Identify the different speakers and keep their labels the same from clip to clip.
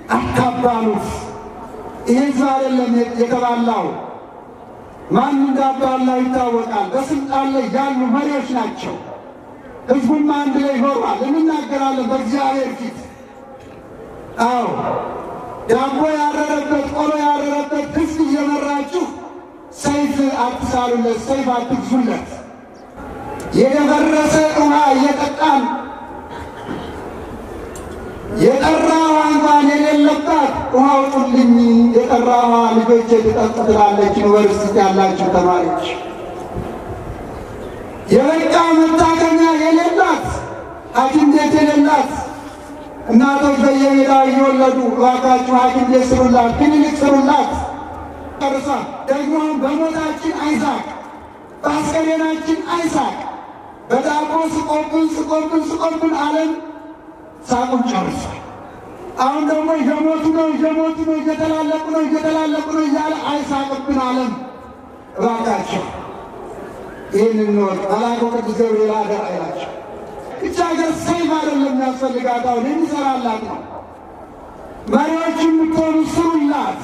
Speaker 1: አካባሉት ይሄ አይደለም የተባለው ማን እንዳባላው ይታወቃል በስልጣን ላይ ያሉ መሪዎች ናቸው ህዝቡም አንድ ላይ ሆኗል እንናገራለን በእግዚአብሔር ፊት አዎ ዳቦ ያረረበት ቆሎ ያረረበት ህዝብ እየመራችሁ ሰይፍ አትሳሉለት ሰይፍ አትግዙለት የደረሰ ውሃ እየጠጣን የጠራ እንኳን የሌለባት ውሃው ጥልኝ የጠራ ውሃ ልጆቼ ልጠጡ ትላለች ዩኒቨርሲቲ ያላችሁ ተማሪዎች የበቃ መታከሚያ የሌላት ሐኪም ቤት የሌላት እናቶች በየሜዳው እየወለዱ እባካችሁ ሐኪም ቤት ስሩላት ክሊኒክ ስሩላት ቀርሳ ደግሞ በሞታችን አይሳቅ በአስከሬናችን አይሳቅ በዳቦ ስቆብን ዓለም ሳቁን ጨርሳ አሁን ደግሞ የሞቱ ነው እየተላለቁ ነው እያለ አይሳቅብን ዓለም እባካችሁ ይህንን ነው አላቆ ቅዱስ ገብርኤል አደራ ይላቸው እቻ ሀገር ሰይፍ አይደለም ያስፈልጋት አሁን የሚሰራላት ነው መሪዎችን ምትሆኑ ስሩላት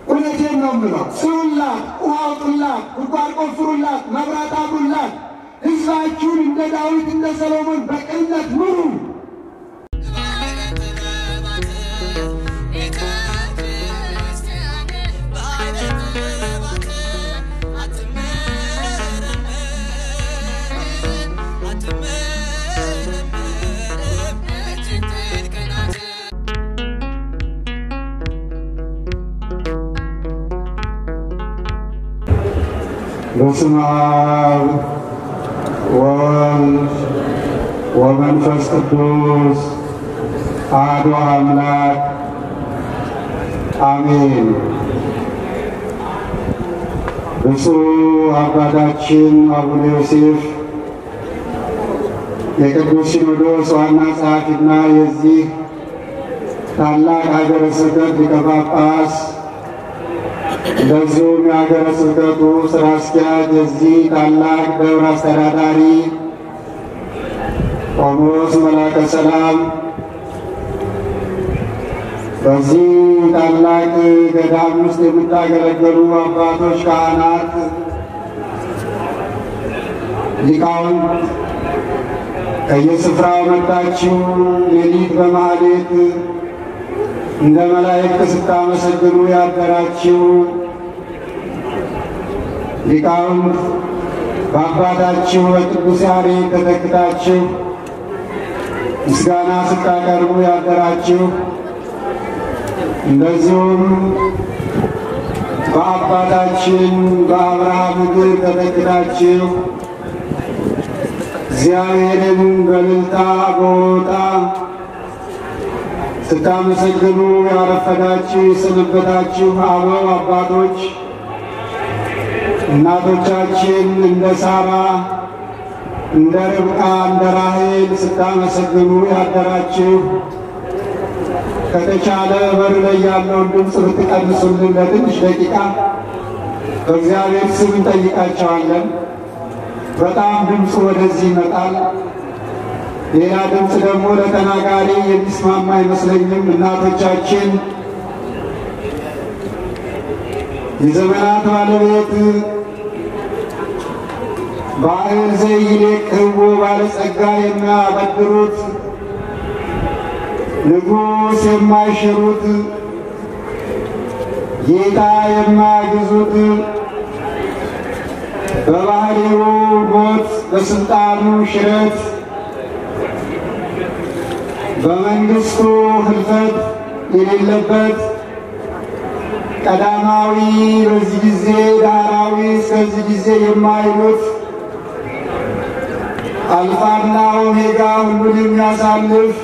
Speaker 1: እውነቴን ነው የምለው ስሩላት ውሃ አውጡላት ጉድጓድ ቆፍሩላት መብራት አብሩላት ሕዝባችሁን እንደ ዳዊት እንደ ሰሎሞን በቅንነት ምሩ በስመ አብ ወወልድ ወመንፈስ ቅዱስ አሐዱ አምላክ አሜን። ብፁዕ አባታችን አቡነ ዮሴፍ የቅዱስ ሲኖዶስ ዋና ጸሐፊና የዚህ ታላቅ ሀገረ ስብከት ሊቀ ጳጳስ እንደዚሁም የሀገረ ስብከቱ ሥራ አስኪያጅ የዚህ ታላቅ ደብር አስተዳዳሪ ቆሞስ መላከ ሰላም በዚህ ታላቅ ገዳም ውስጥ የምታገለግሉ አባቶች፣ ካህናት፣ ሊቃውንት ከየስፍራው መጣችሁ ሌሊት በማህሌት እንደ መላእክት ስታመሰግኑ ያደራችሁ ሊቃውንት በአባታችሁ በቅዱስ ያሬድ ተተክታችሁ ምስጋና ስታቀርቡ ያደራችሁ እንደዚሁም በአባታችን በአብርሃም እግር ተተክታችሁ እግዚአብሔርን በእልልታ በሆታ ስታመሰግኑ ያረፈዳችሁ የሰነበታችሁ አበው አባቶች እናቶቻችን እንደ ሳራ እንደ ርብቃ እንደ ራሔል ስታመሰግኑ ያደራችሁ ከተቻለ በር ላይ ያለውን ድምፅ ብትቀንሱልን ለትንሽ ደቂቃ በእግዚአብሔር ስም እንጠይቃቸዋለን። በጣም ድምፁ ወደዚህ ይመጣል። ሌላ ድምፅ ደግሞ ለተናጋሪ የሚስማማ አይመስለኝም። እናቶቻችን የዘመናት ባለቤት ባህር ዘይሌክዎ ባለጸጋ የሚያበድሩት ንጉሥ የማይሽሩት ጌታ የማያግዙት በባህሪው ሞት በስልጣኑ ሽረት በመንግስቱ ህልፈት የሌለበት ቀዳማዊ በዚህ ጊዜ ዳራዊ እስከዚህ ጊዜ የማይሉት አልፋና ኦሜጋ ሁሉን የሚያሳልፍ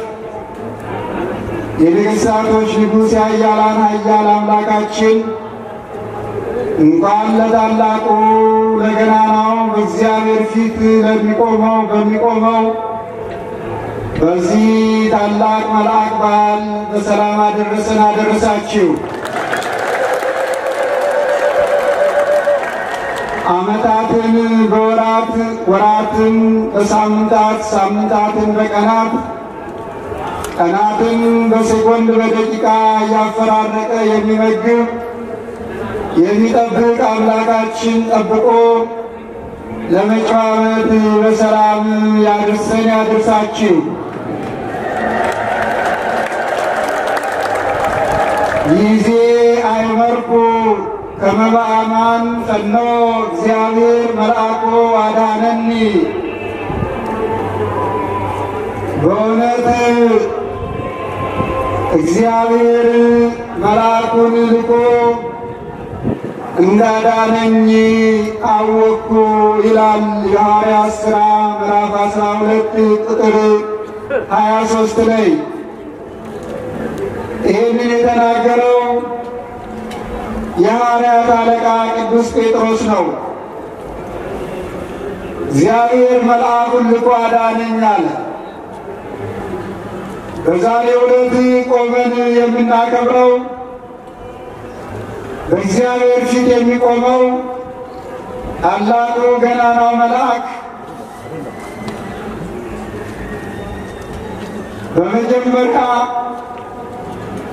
Speaker 1: የነገሥታቶች ንጉሥ የኃያላን ኃያል አምላካችን እንኳን ለታላቁ ለገናናው በእግዚአብሔር ፊት በሚቆመው በዚህ ታላቅ መልአክ በዓል በሰላም አደረሰን አደረሳችሁ። ዓመታትን በወራት ወራትን በሳምንታት ሳምንታትን በቀናት ቀናትን በሴኮንድ በደቂቃ እያፈራረቀ የሚመግብ የሚጠብቅ አምላካችን ጠብቆ ለመጪው ዓመት በሰላም ያድርሰን ያድርሳችሁ። ይዜ አይመርኩ ከመ በአማን ፈኖ እግዚአብሔር መልአኮ አዳነኒ። በእውነት እግዚአብሔር መልአኩን ልኮ እንዳዳነኝ አወቅኩ ይላል የሐዋርያት ሥራ ምዕራፍ 12 ቁጥር 23 ላይ። ይህንን የተናገረው የሐዋርያት አለቃ ቅዱስ ጴጥሮስ ነው። እግዚአብሔር መልአኩን ልኮ አዳነኝ አለ። በዛሬው ዕለት ቆመን የምናከብረው በእግዚአብሔር ፊት የሚቆመው ታላቁ ገናናው መልአክ በመጀመሪያ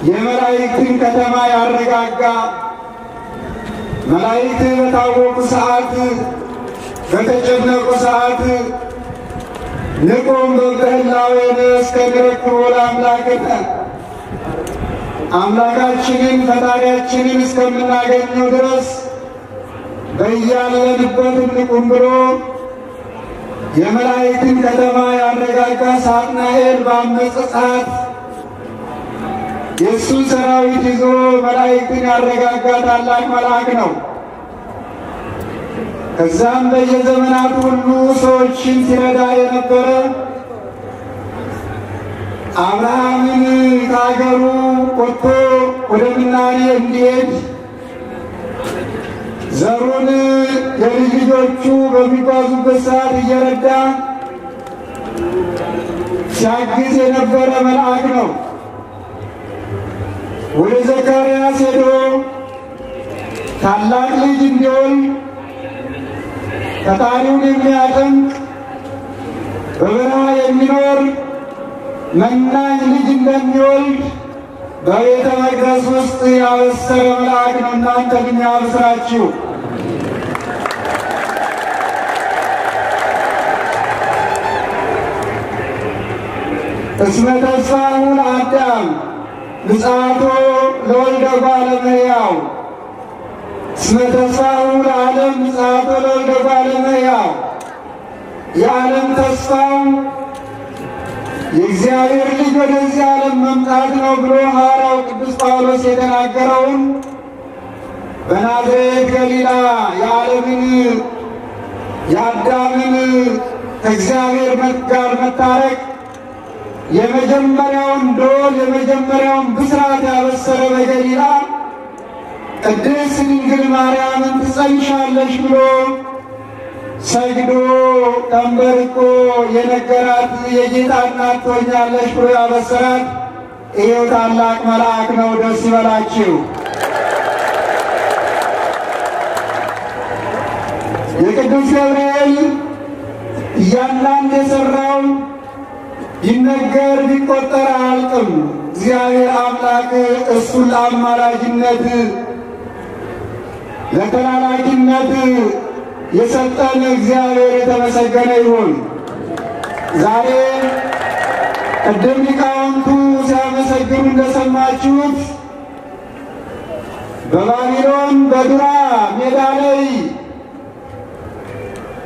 Speaker 1: የመላእክትን ከተማ ያረጋጋ፣ መላእክት በታወቁ ሰዓት በተጨነቁ ሰዓት ንቁም በበህላዌነ እስከ ንረክቦ ለአምላክነ አምላካችንን ፈጣሪያችንን እስከምናገኘው ድረስ በያለንበት እንቁም ብሎ የመላእክትን ከተማ ያረጋጋ ሳጥናኤል ባመፀ ሰዓት የእሱን ሰራዊት ይዞ መላእክትን ያረጋጋ ታላቅ መልአክ ነው። ከዛም በየዘመናት ሁሉ ሰዎችን ሲረዳ የነበረ አብርሃምን ከአገሩ ወጥቶ ወደ ምናኔ እንዲሄድ ዘሩን የልጅ ልጆቹ በሚጓዙበት ሰዓት እየረዳ ሲያግዝ የነበረ መልአክ ነው። ወደ ዘካርያስ ሄዶ ታላቅ ልጅ እንዲወልድ ፈጣሪውን የሚያጠምቅ በበረሃ የሚኖር መናኝ ልጅ እንደሚወልድ በቤተ መቅደስ ውስጥ ያበሰረ መልአክ ነው። እናንተ ግን ያብስራችሁ። እስመ ተስፋሁ ለአዳም ምጽአቶ ለወልደ እጓለ እመሕያው። እስመ ተስፋሁ ለዓለም ምጽአቶ ለወልደ እጓለ እመሕያው። የዓለም ተስፋው የእግዚአብሔር ልጅ ወደዚህ ዓለም መምጣት ነው ብሎ ሐዋርያው ቅዱስ ጳውሎስ የተናገረውን በናዝሬት ገሊላ የዓለምን የአዳምን ከእግዚአብሔር ጋር መታረቅ የመጀመሪያውን ደወል የመጀመሪያውን ብስራት ያበሰረ በገሊላ ቅድስት ድንግል ማርያምን ትጸንሻለሽ ብሎ ሰግዶ ተንበርኮ የነገራት የጌታ እናት ትሆኛለሽ ብሎ ያበሰራት ይኸው ታላቅ መልአክ ነው። ደስ ይበላችሁ። የቅዱስ ገብርኤል እያንዳንዱ የሠራው ይነገር ቢቆጠር አያልቅም። እግዚአብሔር አምላክ እሱን ለአማላጅነት ለተላላኪነት የሰጠን እግዚአብሔር የተመሰገነ ይሁን። ዛሬ ቅድም ሊቃውንቱ ሲያመሰግኑ እንደሰማችሁት በባቢሎን በዱራ ሜዳ ላይ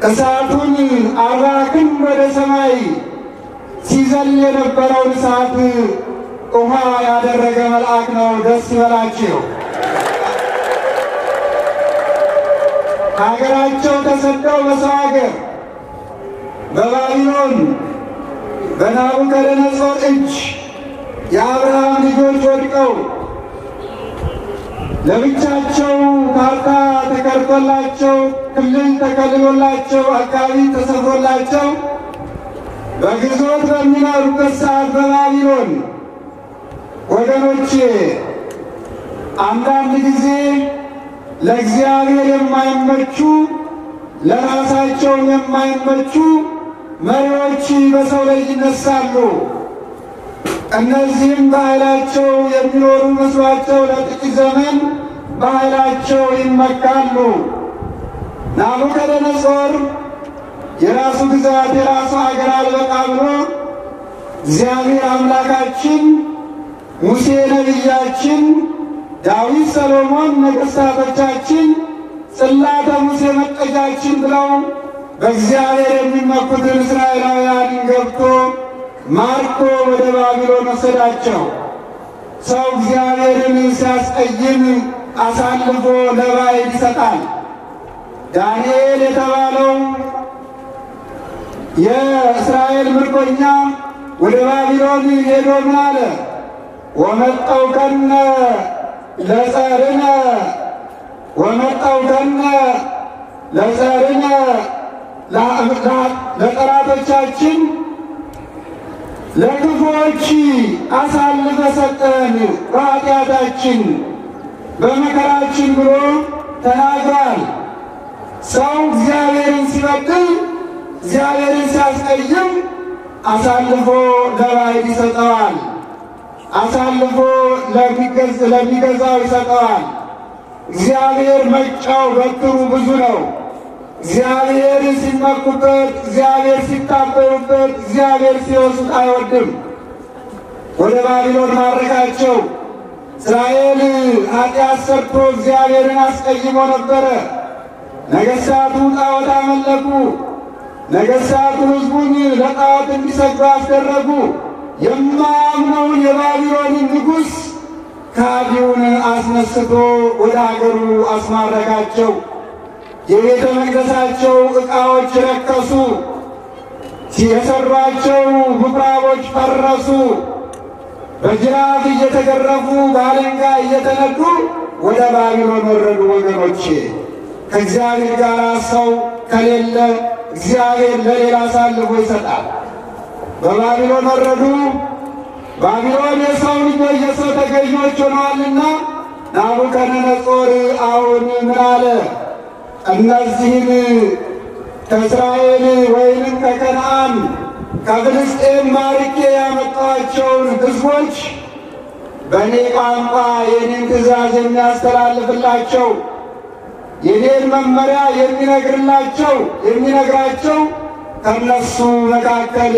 Speaker 1: እሳቱን 40 ክንድ ወደ ሰማይ ሲዘል የነበረውን እሳት ውሃ ያደረገ መልአክ ነው። ደስ ይበላችሁ። ሀገራቸው ተሰደው በሰው ሀገር በባቢሎን በናቡከደነፆር እጅ የአብርሃም ልጆች ወድቀው ለብቻቸው ካርታ ተቀርጦላቸው ክልል ተከልሎላቸው አካባቢ ተሰፍሮላቸው በግዞት በሚኖሩበት ሰዓት በባቢሎን ወገኖቼ አንዳንድ ጊዜ ለእግዚአብሔር የማይመቹ ለራሳቸው የማይመቹ መሪዎች በሰው ላይ ይነሳሉ። እነዚህም በኃይላቸው የሚኖሩ መስሏቸው ለጥቂት ዘመን በኃይላቸው ይመካሉ። ናቡከደነፆር የራሱ ግዛት የራሱ ሀገር አልበቃ ብሎ እግዚአብሔር አምላካችን ሙሴ ነቢያችን ዳዊት ሰሎሞን ነገሥታቶቻችን ጽላተ ሙሴ መጠጃችን ብለው በእግዚአብሔር የሚመኩትን እስራኤላውያንን ገብቶ ማርኮ ወደ ባቢሎን ወሰዳቸው። ሰው እግዚአብሔርን ሲያስቀይም አሳልፎ ለባዕድ ይሰጣል። ዳንኤል የተባለው የእስራኤል ምርኮኛ ወደ ባቢሎን ሄዶ ምን አለ? ወመጠውከነ ለጸርነ ወመጠውከነ ለጸርነ ለጠላቶቻችን ለክፉዎች አሳልፈ ሰጠን በኃጢአታችን በመከራችን ብሎ ተናግሯል። ሰው እግዚአብሔርን ሲበድል እግዚአብሔርን ሲያስቀይም አሳልፎ ለባዕድ ይሰጠዋል። አሳልፎ ለሚገዛው ይሰጠዋል። እግዚአብሔር መጫው በትሩ ብዙ ነው። እግዚአብሔር ሲመኩበት፣ እግዚአብሔር ሲታበዩበት፣ እግዚአብሔር ሲወሱት አይወድም። ወደ ባቢሎን ማረካቸው። እስራኤል ኃጢአት ሰርቶ እግዚአብሔርን አስቀይሞ ነበረ። ነገሥታቱ ጣዖት አመለኩ። ነገሥታቱ ሕዝቡን ለጣዖት እንዲሰግዱ አስደረጉ። የማያምነውን የባቢሎንን ንጉሥ ካዲውን አስነስቶ ወደ አገሩ አስማረካቸው። የቤተ መቅደሳቸው ዕቃዎች ረከሱ። የሠሯቸው ምኵራቦች ፈረሱ። በጅራፍ እየተገረፉ በአለንጋ እየተነዱ ወደ ባቢሎን ወረዱ። ወገኖቼ ከእግዚአብሔር ጋር ሰው ከሌለ እግዚአብሔር ለሌላ አሳልፎ ይሰጣል። በባቢሎን ወረዱ። ባቢሎን የሰው ልጆች የሰው ተገዥዎች ሆነዋልና ናቡከደነፆር አሁን ምን አለ? እነዚህን ከእስራኤል ወይንም ከከነዓን ከፍልስጤም ማርኬ ያመጣኋቸውን ሕዝቦች በእኔ ቋንቋ የኔን ትእዛዝ የሚያስተላልፍላቸው የኔን መመሪያ የሚነግራቸው ከነሱ መካከል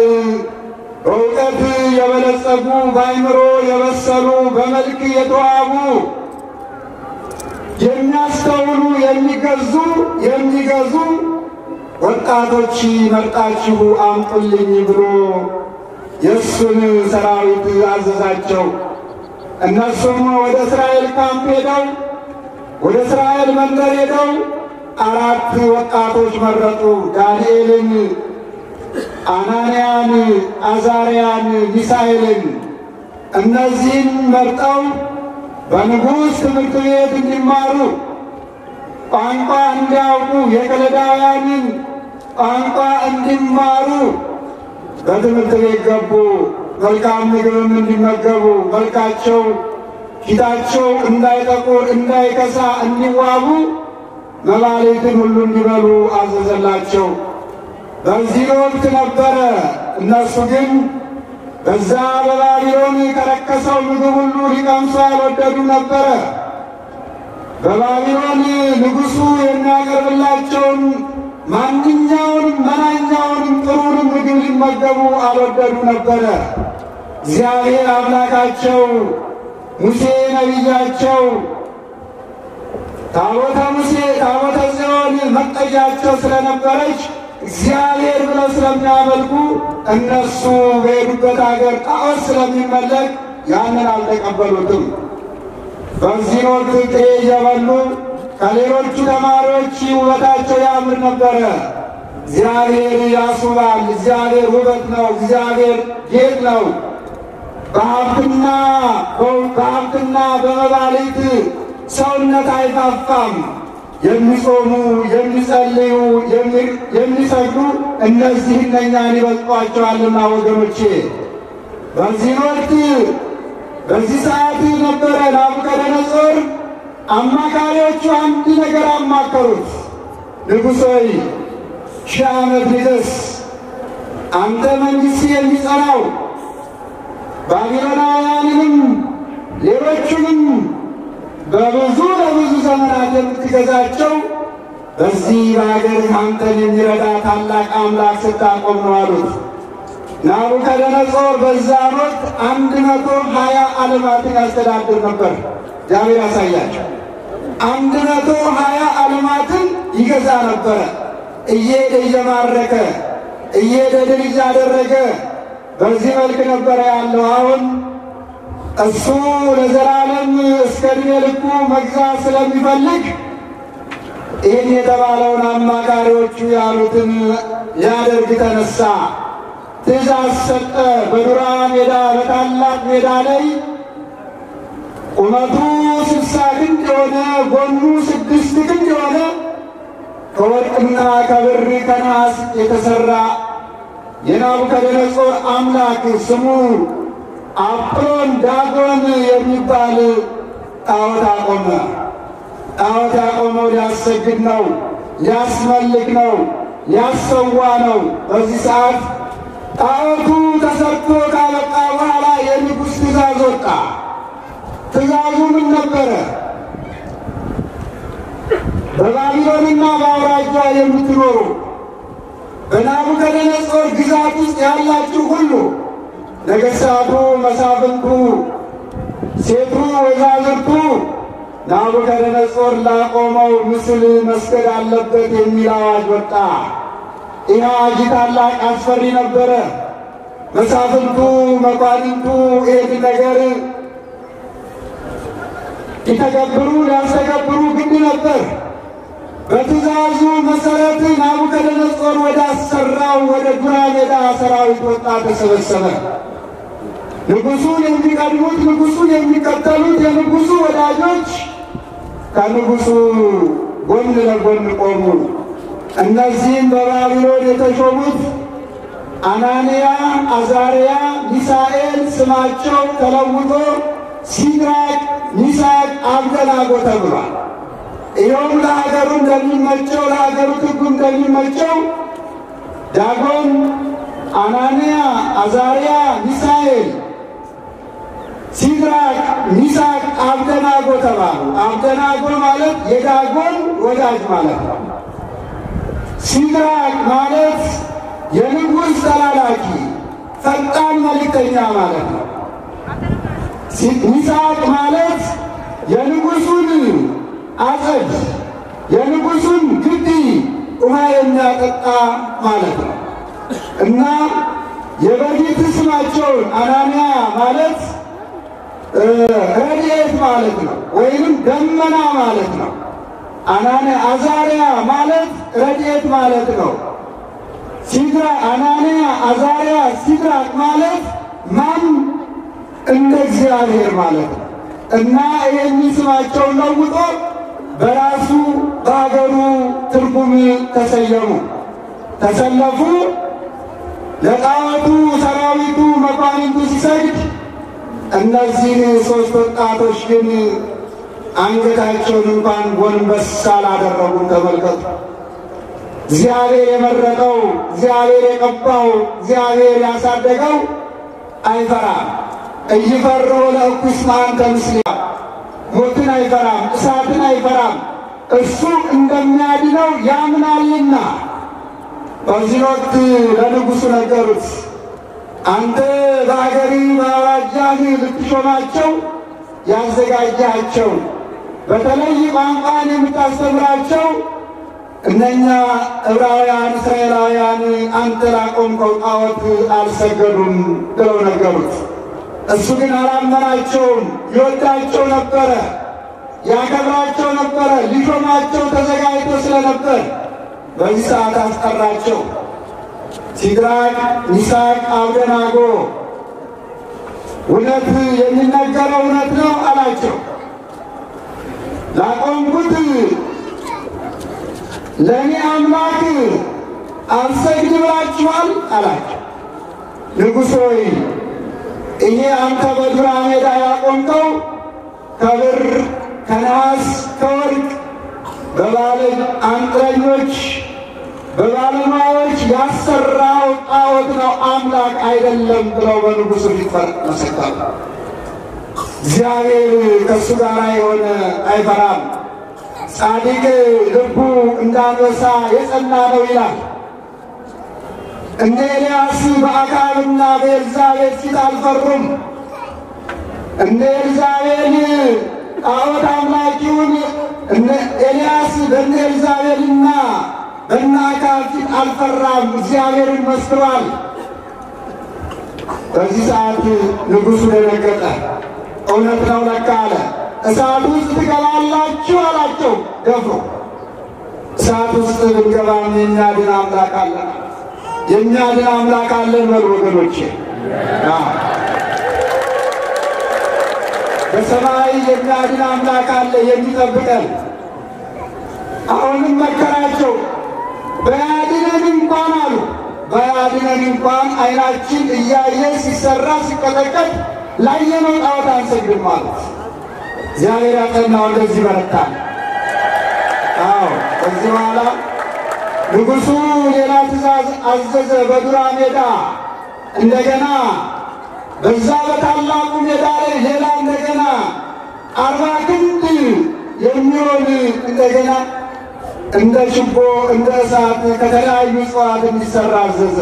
Speaker 1: በእውቀት የበለጸጉ በአእምሮ የበሰሉ በመልክ የተዋቡ የሚያስተውሉ የሚገዙ ወጣቶች መርጣችሁ አምጡልኝ ብሎ የእሱን ሰራዊት አዘዛቸው። እነሱም ወደ እስራኤል ካምፕ ሄደው ወደ እስራኤል መንደር ሄደው 4 ወጣቶች መረጡ። ዳንኤልን፣ አናንያን፣ አዛርያን፣ ሚሳኤልን። እነዚህን መርጠው በንጉሥ ትምህርት ቤት እንዲማሩ ቋንቋ እንዲያውቁ የከለዳውያንን ቋንቋ እንዲማሩ በትምህርት ቤት ገቡ። መልካም ምግብም እንዲመገቡ መልካቸው ፊታቸው እንዳይጠቁር እንዳይከሳ እንዲዋቡ መባሌትን ሁሉ እንዲበሉ አዘዘላቸው። በዚህ ወቅት ነበረ እነሱ ግን በዛ በባቢሎን ከረከሰው ምግብ ሁሉ ሊቀምሱ አልወደዱ ነበረ። በባቢሎን ንጉሡ የሚያቀርብላቸውን ማንኛውንም መናኛውንም ጥሩንም ምግብ ሊመገቡ አልወደዱ ነበረ። እግዚአብሔር አምላካቸው ሙሴ ነቢያቸው ታቦተ ጽዮን መጠጊያቸው ስለነበረች እግዚአብሔር ብለው ስለሚያመልኩ እነሱ በሄዱበት ሀገር ጣዖት ስለሚመለክ ያንን አልተቀበሉትም። በዚህ ወቅት ጥሬ እየበሉ ከሌሎቹ ተማሪዎች ውበታቸው ያምር ነበረ። እግዚአብሔር ያስውባል። እግዚአብሔር ውበት ነው። እግዚአብሔር ጌጥ ነው። በሀብትና በመባሊት ሰውነት አይፋፋም። የሚጾሙ የሚጸልዩ የሚሰግዱ እነዚህ እነኛን ይበልጧቸዋልና ወገኖቼ። በዚህ ወቅት በዚህ ሰዓት ነበረ ናቡከደነፆር አማካሪዎቹ አንድ ነገር አማከሩት። ንጉሥ ሆይ 1000 ዓመት ንገሥ። አንተ መንግሥት የሚጸናው ባቢሎናውያንንም ሌሎቹንም በብዙ ለብዙ ዘመናት የምትገዛቸው በዚህ በአገር አንተን የሚረዳ ታላቅ አምላክ ስታቆም ነው አሉት። ናቡከደነፆር በዛን ወቅት 120 ዓለማትን ያስተዳድር ነበር። እግዚአብሔር ያሳያቸው። 120 ዓለማትን ይገዛ ነበረ። እየሄደ እየማረከ እየሄደ ድል እያደረገ በዚህ መልክ ነበረ ያለው። አሁን እሱ ለዘላለም እስከ ዕድሜ ልኩ መግዛት ስለሚፈልግ ይህን የተባለውን አማካሪዎቹ ያሉትን ሊያደርግ ተነሳ። ትእዛዝ ሰጠ። በዱራ ሜዳ በታላቅ ሜዳ ላይ ቁመቱ 60 ክንድ የሆነ ጎኑ 6 ክንድ የሆነ ከወርቅና ከብር ከነሐስ የተሠራ የናቡከደነፆር አምላክ ስሙ አጵሎን ዳጎን የሚባል ጣዖት አቆመ። ጣዖት ያቆመው ሊያሰግድ ነው፣ ሊያስመልክ ነው፣ ሊያሰዋ ነው። በዚህ ሰዓት ጣዖቱ ተሰርቶ ካበቃ በኋላ የንጉሥ ትእዛዝ ወጣ። ትእዛዙ ምን ነበረ? በባቢሎንና በአውራጇ የምትኖሩ በናቡከደነፆር ግዛት ውስጥ ያላችሁ ሁሉ ነገሥታቱ፣ መሳፍንቱ፣ ሴቱ፣ ወይዛዝርቱ ናቡከደነፆር ላቆመው ምስል መስገድ አለበት የሚል አዋጅ ወጣ። ይህ አዋጅ ታላቅ አስፈሪ ነበረ። መሳፍንቱ፣ መኳንንቱ ይህን ነገር ሊተገብሩ ሊያስተገብሩ ግድ ነበር። በትእዛዙ መሠረት ናቡከደነፆር ወደ አሰራው ወደ ዱራ ሜዳ ሰራዊት ወጣ፣ ተሰበሰበ። ንጉሡን የሚቀድሙት ንጉሡን የሚከተሉት የንጉሡ ወዳጆች ከንጉሡ ጎን ለጎን ቆሙ። እነዚህም በባቢሎን የተሾሙት አናንያ፣ አዛርያ፣ ሚሳኤል ስማቸው ተለውጦ ሲድራቅ፣ ሚሳቅ፣ አብደናጎ ተብሏል። ይኸውም ለሀገሩ እንደሚመቸው ለሀገሩ ትርጉም እንደሚመቸው ዳጎን፣ አናንያ፣ አዛርያ፣ ሚሳኤል፣ ሲድራቅ፣ ሚሳቅ፣ አብደናጎ ተባሉ። አብደናጎ ማለት የዳጎን ወዳጅ ማለት ነው። ሲድራቅ ማለት የንጉሥ ተላላኪ ፈጣን መልእክተኛ ማለት ነው። ሚሳቅ ማለት የንጉሡን አጸድ የንጉሡን ግቢ ውሃ የሚያጠጣ ማለት ነው እና የበፊት ስማቸውን አናንያ ማለት ረድኤት ማለት ነው ወይንም ደመና ማለት ነው። አዛርያ ማለት ረድኤት ማለት ነው። አናንያ፣ አዛርያ፣ ሲድራቅ ማለት ማን እንደ እግዚአብሔር ማለት ነው እና ይህን ስማቸውን ለውጦ በራሱ በሀገሩ ትርጉም ተሰየሙ፣ ተሰለፉ። ለጣዖቱ ሰራዊቱ መኳንንቱ ሲሰግድ እነዚህ ሦስት ወጣቶች ግን አንገታቸውን እንኳን ጎንበስ አላደረጉም። ተመልከቱ። እግዚአብሔር የመረጠው፣ እግዚአብሔር የቀባው፣ እግዚአብሔር ያሳደገው አይፈራም። እይፈርሁ ለእኩስመ አንተ ምስሌ። ሞትን አይፈራም፣ እሳትን አይፈራም፣ እሱ እንደሚያድነው ያምናልና። በዚህ ወቅት ለንጉሡ ነገሩት። አንተ በአገርህ በአውራጃህ ልትሾማቸው ያዘጋጃቸው በተለይ ቋንቋን የምታስተምራቸው እነኛ ዕብራውያን እስራኤላውያን አንተ ላቆምከው ጣዖት አልሰገዱም ብለው ነገሩት። እሱ ግን አላመናቸውም። ይወዳቸው ነበረ፣ ያከብራቸው ነበረ፣ ሊሾማቸው ተዘጋጅቶ ስለነበር በዚህ ሰዓት አስጠራቸው። ሲድራቅ፣ ሚሳቅ፣ አብደናጎ እውነት የሚነገረው እውነት ነው አላቸው። ላቆምኩት ለእኔ አምላክ አልሰግድ ብላችኋል አላቸው። ንጉሥ ሆይ ይሄ አንተ በዱራ ሜዳ ያቆምከው ከብር ከነሐስ ከወርቅ በባለ አንጥረኞች በባለሙያዎች ያሰራው ጣዖት ነው አምላክ አይደለም ብለው በንጉሡ ፊት መሰከሩ። እግዚአብሔር ከእሱ ጋር የሆነ አይፈራም፣ ጻድቅ ልቡ እንደ አንበሳ የጸና ነው ይላል። እነ ኤልያስ በአክዓብና በኤልዛቤል ፊት አልፈሩም። እነ ኤልዛቤል ጣዖት አምላኪውን ኤልያስ በእነ ኤልዛቤልና በእነ አክዓብ ፊት አልፈራም፣ እግዚአብሔርን መስክሯል። በዚህ ሰዓት ንጉሡ ደነገጠ። እውነት ነው ለካ አለ። እሳት ውስጥ ትገባላችሁ አላቸው ደፍሮ። እሳት ውስጥ ብንገባም የሚያድን አምላክ አለን፣ የሚያድን አምላክ አለን በሉ ወገኖቼ። በሰማይ የሚያድን አምላክ አለ የሚጠብቀን። አሁንም መከራቸው። በያድነን እንኳን አሉ፣ በያድነን እንኳን ዓይናችን እያየ ሲሰራ ሲቀጠቀጥ ላየነው ጣዖት አንሰግድም ማለት። እግዚአብሔር ያጸናው እንደዚህ በረታል። አዎ ከዚህ በኋላ ንጉሡ ሌላ ትእዛዝ አዘዘ። በዱራ ሜዳ እንደገና በዛ በታላቁ ሜዳ ላይ ሌላ እንደገና 40 ክንድ የሚሆን እንደገና እንደ ችቦ እንደ እሳት ከተለያዩ እጽዋት እንዲሰራ አዘዘ።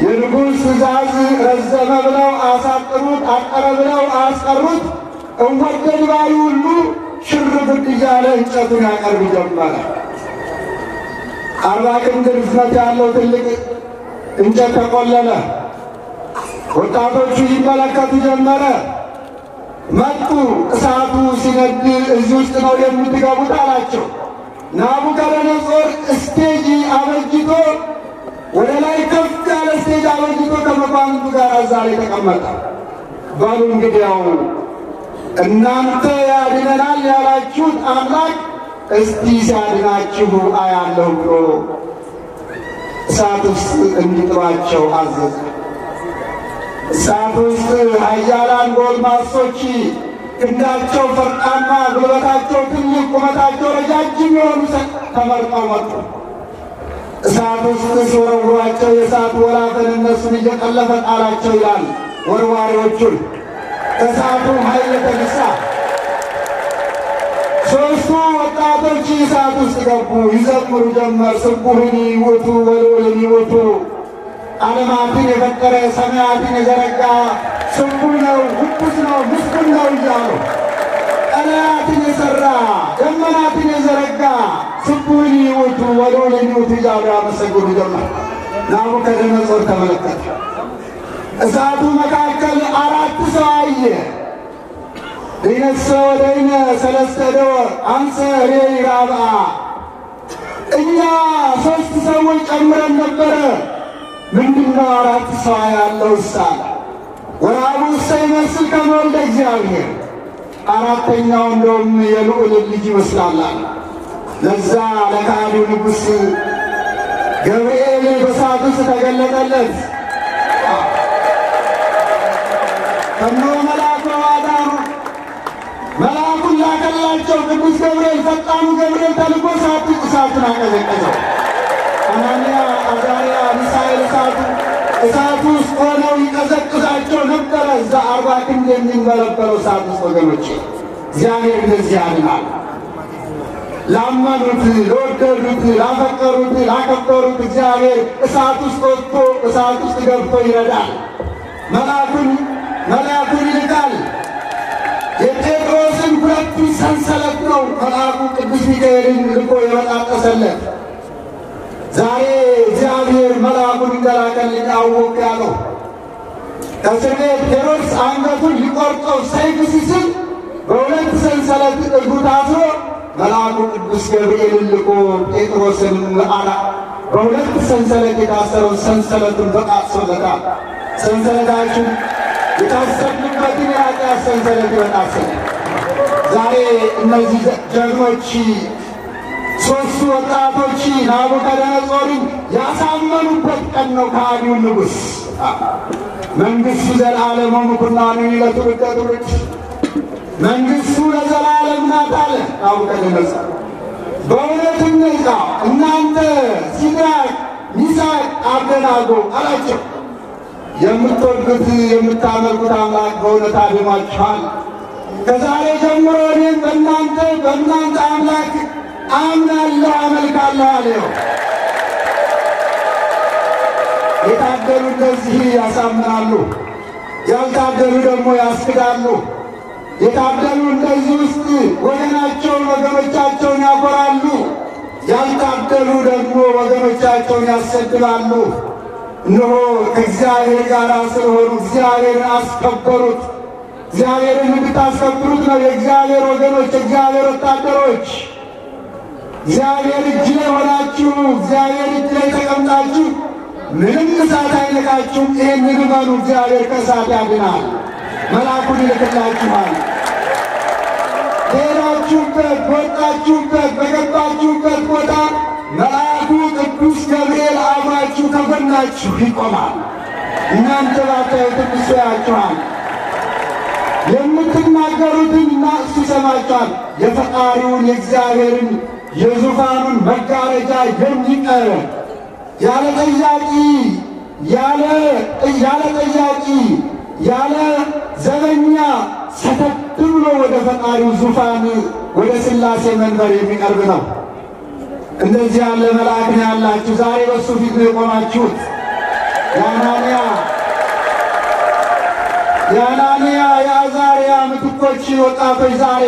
Speaker 1: የንጉሥ ትእዛዝ ረዘመ ብለው አሳጥሩት፣ አጠረ ብለው አስቀሩት። እወደድ ባዩ ሁሉ ሽር ጉድ እያለ እንጨቱን ያቀርብ ጀመረ። 40 ክንድ ርዝመት ያለው ትልቅ እንጨት ተቆለለ። ወጣቶቹ ይመለከቱ ጀመረ። መጡ። እሳቱ ሲነድ እዚህ ውስጥ ነው የምትገቡት አላቸው። ናቡከደነፆር ስቴጅ አበጅቶ ወደ ላይ ከፍ ያለ ስቴጅ አበጅቶ ከመኳንንቱ ጋር እዛ ላይ ተቀመጠ። በሉ እንግዲያው እናንተ ያድነናል ያላችሁት አምላክ እስቲ ሲያድናችሁ አያለሁ ብሎ እሳት ውስጥ እንዲጥሏቸው አዘዘ። እሳት ውስጥ ኃያላን ጎልማሶች ክንዳቸው ፈርጣማ፣ ጉልበታቸው ትልቅ፣ ቁመታቸው ረጃጅም የሆኑ ተመርጠው መጡ። እሳት ውስጥ ሲወረውሯቸው የእሳት ወላፈን እነሱን እየጠለፈ ጣላቸው ይላል ወርዋሪዎቹን። ከእሳቱ ኃይል የተነሳ ሦስቱ ወጣቶች እሳት ውስጥ ገቡ። ይዘምሩ ጀመር። ስቡሕኒ ውእቱ ወልዑልኒ ውእቱ፣ ዓለማትን የፈጠረ ሰማያትን የዘረጋ ስቡሕ ነው፣ ቅዱስ ነው፣ ምስጉን ነው እያሉ ቀለያትን የሠራ ደመናትን የዘረጋ ስቡሕኒ ውእቱ ወልዑልኒ ውእቱ እያሉ ያመሰግኑ ጀመር። ናቡከደነፆር ተመለከተ። እሳቱ መካከል 4 ሰው አየ። ይነሰ ወደይነ ሰለስተ ደወር አንሰ ሬይ ራብአ። እኛ 3 ሰዎች ጨምረን ነበረ፣ ምንድነው 4 ሰው ያለው ሳለ? ወራቡ ሳይመስል ከመወልደ እግዚአብሔር፣ 4ኛው እንደውም የልዑል ልጅ ይመስላል። ለዛ ለካህኑ ንጉሥ ገብርኤል በእሳት ውስጥ ተገለጠለት። ከኖ መልአኩ አዳሩ መልአኩን ላከላቸው። ቅዱስ ገብርኤል ፈጣኑ ገብርኤል ተልኮ እሳቱን አቀዘቀዘው። አናንያ፣ አዛርያ፣ ሚሳኤል እሳቱ ውስጥ ሆነው ይቀዘቅዛቸው ነበረ። እዛ 40 ክንድ የሚንበለበለው እሳት ውስጥ ወገኖቼ እግዚአብሔር እንደዚህ ያድናል። ላመኑት፣ ለወደዱት፣ ላፈቀሩት፣ ላከበሩት እግዚአብሔር እሳት ውስጥ ወጥቶ እሳት ውስጥ ገብቶ ይረዳል። መልአኩን ይልካል። የጴጥሮስን 2 ሰንሰለት ነው መልአኩ ቅዱስ ሚካኤልን ልኮ የበጣጠሰለት። ዛሬ እግዚአብሔር መልአኩን እንደላከልኝ አወቅ ያለው ከእስር ቤት ሄሮድስ አንገቱን ሊቆርጠው ሰይፍ ሲስል በ2 ሰንሰለት እግሩ ታስሮ መልአኩ ቅዱስ ገብርኤልን ልኮ ጴጥሮስን በ2 ሰንሰለት የታሰረው ሰንሰለቱን በጣጥሶለታል። ሰንሰለታችን የታሰርንበትን የኃጢአት ሰንሰለት ይበጣጥሳል። ዛሬ እነዚህ ጀግኖች 3 ወጣቶች ናቡከደነፆርን ያሳመኑበት ቀን ነው። ከሃዲው ንጉሥ መንግሥቱ ዘለዓለም ወምኩናኑ ለትውልደ ትውልድ፣ መንግሥቱ ለዘላለም ናት አለ ናቡከደነፆር። በእውነት እንንቃ እናንተ ሲድራቅ ሚሳቅ አብደናጎ አላቸው። የምትወዱት የምታመልኩት አምላክ በእውነት አድኗችኋል። ከዛሬ ጀምሮ እኔም በእናንተ አምላክ አምናለሁ አመልካለሁ አለው። የታደሉ እንደዚህ ያሳምናሉ፣ ያልታደሉ ደግሞ ያስክዳሉ። የታደሉ እንደዚህ ውስጥ ወገኖቻቸውን ያኮራሉ፣ ያልታደሉ ደግሞ ወገኖቻቸውን ያሰድባሉ። እነሆ ከእግዚአብሔር ጋር ስለሆኑ እግዚአብሔርን አስከበሩት። እግዚአብሔርን እንድታስከብሩት ነው የእግዚአብሔር ወገኖች፣ የእግዚአብሔር ወታደሮች። እግዚአብሔር እጅ ላይ ሆናችሁ፣ እግዚአብሔር እጅ ላይ ተቀምጣችሁ ምንም እሳት አይነካችሁም። ይህንን እመኑ። እግዚአብሔር ከእሳት ያድናል፣ መልአኩን ይልክላችኋል። ሄዳችሁበት፣ ወጣችሁበት፣ በገባችሁበት ቦታ መልአኩ ቅዱስ ገብርኤል አብራችሁ ከጎናችሁ ይቆማል። እናንተ ባታዩትም እሱ ያያችኋል። የምትናገሩትን እሱ ይሰማችኋል። የፈጣሪውን የእግዚአብሔርን የዙፋኑን መጋረጃ የሚቀር ያለ ጠያቂ ያለ ዘበኛ ሰተት ብሎ ወደ ፈጣሪው ዙፋን ወደ ሥላሴ መንበር የሚቀርብ ነው። እንደዚህ ያለ መልአክ ነው ያላችሁ። ዛሬ በሱ ፊት ነው የቆማችሁት። የአናንያ የአዛርያ ምትኮች ወጣቶች ዛሬ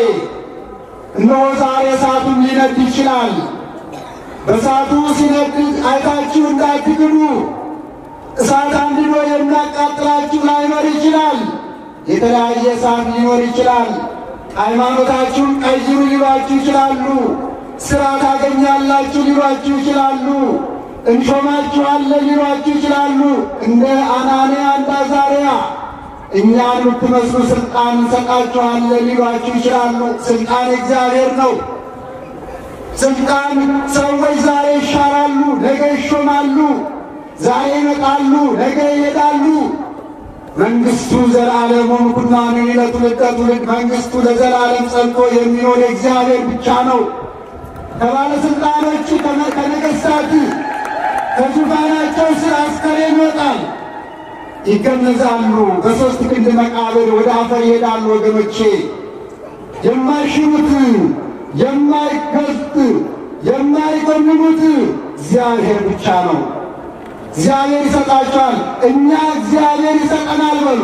Speaker 1: እነሆ ዛሬ እሳቱም ሊነድ ይችላል። በእሳቱ ሲነድ አይታችሁ እንዳትክዱ። እሳት አንድዶ የሚያቃጥላችሁ ላይኖር ይችላል። የተለያየ እሳት ሊኖር ይችላል። ሃይማኖታችሁን ቀይሩ ሊሏችሁ ይችላሉ። ሥራ ታገኛላችሁ ሊሏችሁ ይችላሉ። እንሾማችኋለን ሊሏችሁ ይችላሉ። እንደ አናንያ እንደ አዛርያ እኛን የምትመስሉ ሥልጣን እንሰጣችኋለን ሊሏችሁ ይችላሉ። ሥልጣን እግዚአብሔር ነው። ሥልጣን ሰዎች ዛሬ ይሻራሉ፣ ነገ ይሾማሉ። ዛሬ ይመጣሉ፣ ነገ ይሄዳሉ። መንግሥቱ ዘላለሙ ኩናኑ ለትውልደ ትውልድ። መንግሥቱ ለዘላለም ጸንቶ የሚኖር እግዚአብሔር ብቻ ነው። ከባለሥልጣኖቹ ከነገሥታት ከዙፋናቸው ስር አስከሬን ይወጣል፣ ይገነዛሉ። በሦስት ክንድ መቃብር ወደ አፈር ይሄዳሉ። ወገኖቼ የማይሽሩት የማይገዙት የማይቆምሙት እግዚአብሔር ብቻ ነው። እግዚአብሔር ይሰጣቸዋል፣ እኛ እግዚአብሔር ይሰጠናል በሉ።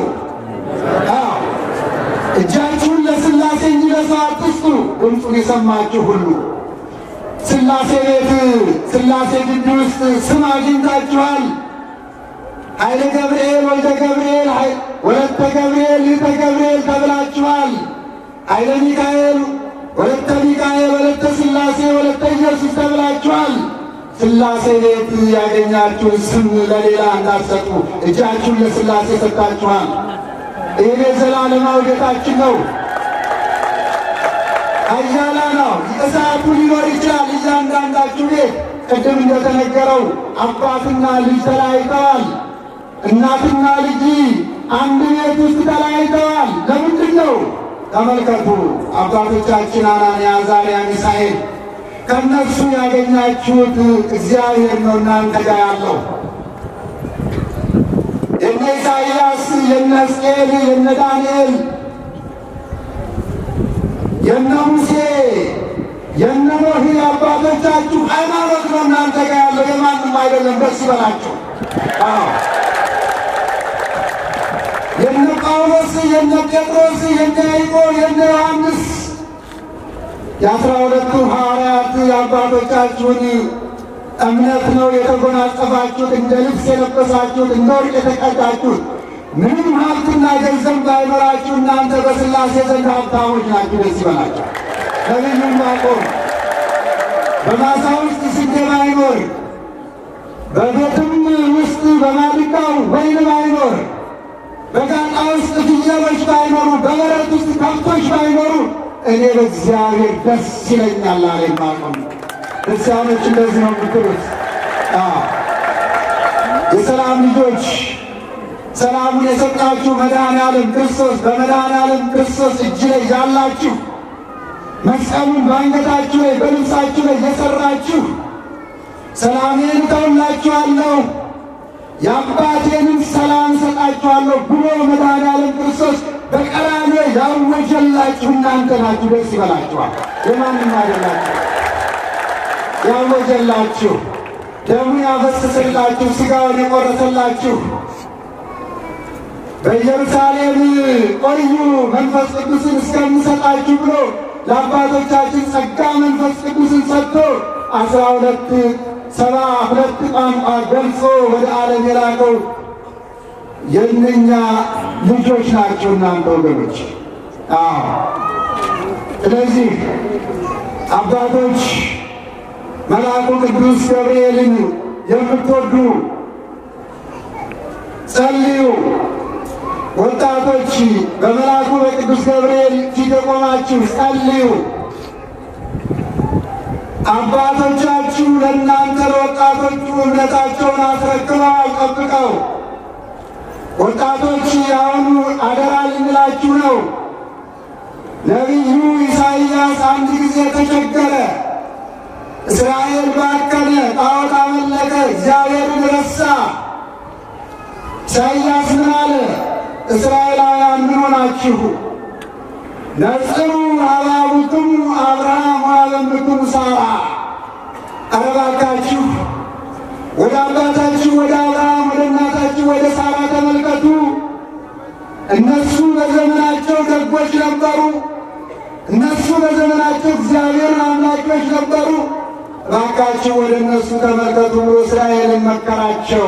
Speaker 1: እጃችሁን ለሥላሴ እንጂ ለሰው አትስጡ። ድምፁን የሰማችሁ ሁሉ ሥላሴ ቤት ሥላሴ ግቢ ውስጥ ስም አግኝታችኋል። ኃይለ ገብርኤል፣ ወልደ ገብርኤል፣ ወለተ ገብርኤል፣ ልዕልተ ገብርኤል ተብላችኋል። ኃይለ ሚካኤል፣ ወለተ ሚካኤል፣ ወለተ ሥላሴ፣ ወለተ ኢየሱስ ተብላችኋል። ሥላሴ ቤት ያገኛችሁ ስም ለሌላ እንዳትሰጡ፣ እጃችሁን ለሥላሴ ሰጥታችኋል። ይህ የዘላለማዊ ቤታችን ነው። አያላ ነው። እሳቱ ሊኖር ይችላል እያንዳንዳችሁ ቤት። ቅድም እንደተነገረው አባትና ልጅ ተለያይተዋል። እናትና ልጅ አንድ ቤት ውስጥ ተለያይተዋል። ለምንድን ነው? ተመልከቱ። አባቶቻችን አናንያ፣ አዛርያ፣ ሚሳኤል ከነሱ ያገኛችሁት እግዚአብሔር ነው እናንተ ጋር ያለው። የነ ኢሳይያስ፣ የነ ሕዝቅኤል፣ የነ ዳንኤል፣ የነ ሙሴ፣ የነ ኖህ አባቶቻችሁ ሃይማኖት ነው እናንተ ጋር ያለው፣ የማንም አይደለም። ደስ ይበላቸው። የነ ጳውሎስ፣ የነ ጴጥሮስ፣ የነ ያዕቆብ፣ የነ ዮሐንስ የ12ቱ ሐዋርያት የአባቶቻችሁን እምነት ነው የተጎናጸፋችሁት፣ እንደ ልብስ የለበሳችሁት፣ እንደ ወርቅ የተቀዳችሁት። ምንም ሀብትና ገንዘብ ባይኖራችሁ እናንተ በሥላሴ ዘንድ ሀብታሞች ናችሁ። ደስ ይበላችሁ። ነቢዩ ዕንባቆም በማሳ ውስጥ ስንዴ ባይኖር፣ በቤትም ውስጥ በማድጋው ወይን ባይኖር፣ በጋጣ ውስጥ ፍየሎች ባይኖሩ፣ በበረት ውስጥ ከብቶች ባይኖሩ እኔ በእግዚአብሔር ደስ ይለኛል አለ ዕንባቆም። ክርስቲያኖች እንደዚህ ነው የምትሉት። የሰላም ልጆች፣ ሰላሙን የሰጣችሁ መድኃኔዓለም ክርስቶስ፣ በመድኃኔዓለም ክርስቶስ እጅ ላይ ያላችሁ መስቀሉን በአንገታችሁ ላይ በልብሳችሁ ላይ የሰራችሁ ሰላሜን እተውላችኋለሁ የአባቴንም ሰላም እሰጣችኋለሁ ብሎ መድኃኔዓለም ክርስቶስ በቀራንዮ ያወጀላችሁ እናንተ ናችሁ። ደስ ይበላችኋል። የማንም አይደላችሁ። ያወጀላችሁ ደሙን ያፈሰሰላችሁ ሥጋውን የቆረሰላችሁ በኢየሩሳሌም ቆዩ መንፈስ ቅዱስን እስከምሰጣችሁ ብሎ ለአባቶቻችን ጸጋ መንፈስ ቅዱስን ሰጥቶ 72 ቋንቋ ገልጾ ወደ ዓለም የላከው የእነኛ ልጆች ናቸው እናንተ ወገኖች። ስለዚህ አባቶች መልአኩ ቅዱስ ገብርኤልን የምትወዱ ጸልዩ። ወጣቶች በመልአኩ በቅዱስ ገብርኤል ፊት ቆማችሁ ጸልዩ። አባቶቻችሁ ለእናንተ ለወጣቶቹ እምነታቸውን አስረክበው ጠብቀው። ወጣቶች አሁን አደራ ልንላችሁ ነው። ነቢዩ ኢሳይያስ አንድ ጊዜ ተቸገረ። እስራኤል ባከነ፣ ጣዖት አመለከ፣ እግዚአብሔርን ረሳ። ኢሳይያስ ምን አለ? እስራኤላውያን ምን ሆናችሁ? ነጽሩ አባቡክሙ አብርሃም ወአበምክሙ ሳራ። ኧረ እባካችሁ ወደ አባታችሁ ወደ አብርሃም ወደ እናታችሁ ወደ ሳራ ተመልከቱ። እነሱ በዘመናቸው ደጎች ነበሩ። እነሱ በዘመናቸው እግዚአብሔርን አምላኪዎች ነበሩ። እባካችሁ ወደ እነሱ ተመልከቱ ብሎ እስራኤልን መከራቸው።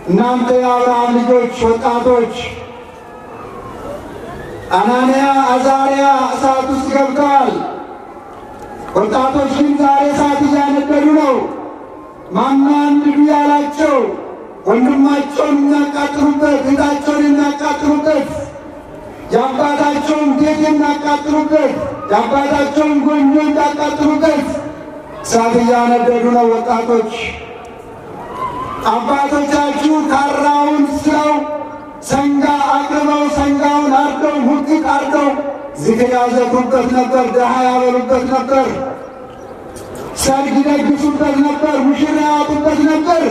Speaker 1: እናንተ የአብርሃም ልጆች ወጣቶች አናንያ አዛርያ እሳት ውስጥ ገብተዋል። ወጣቶች ግን ዛሬ እሳት እያነደዱ ነው። ማነው አንድዱ ያላቸው? ወንድማቸውን የሚያቃጥሉበት፣ እህታቸውን የሚያቃጥሉበት፣ የአባታቸውን ቤት የሚያቃጥሉበት፣ የአባታቸውን ጎጆ የሚያቃጥሉበት እሳት እያነደዱ ነው ወጣቶች። አባቶቻችሁ ካራውን ስለው ሰንጋ አቅርበው ሰንጋውን አርደው ሙክት አርደው ዝክር ያዘክሩበት ነበር። ድሃ ያበሉበት ነበር። ሰርግ ይደግሱበት ነበር። ሙሽራ ያወጡበት ነበር።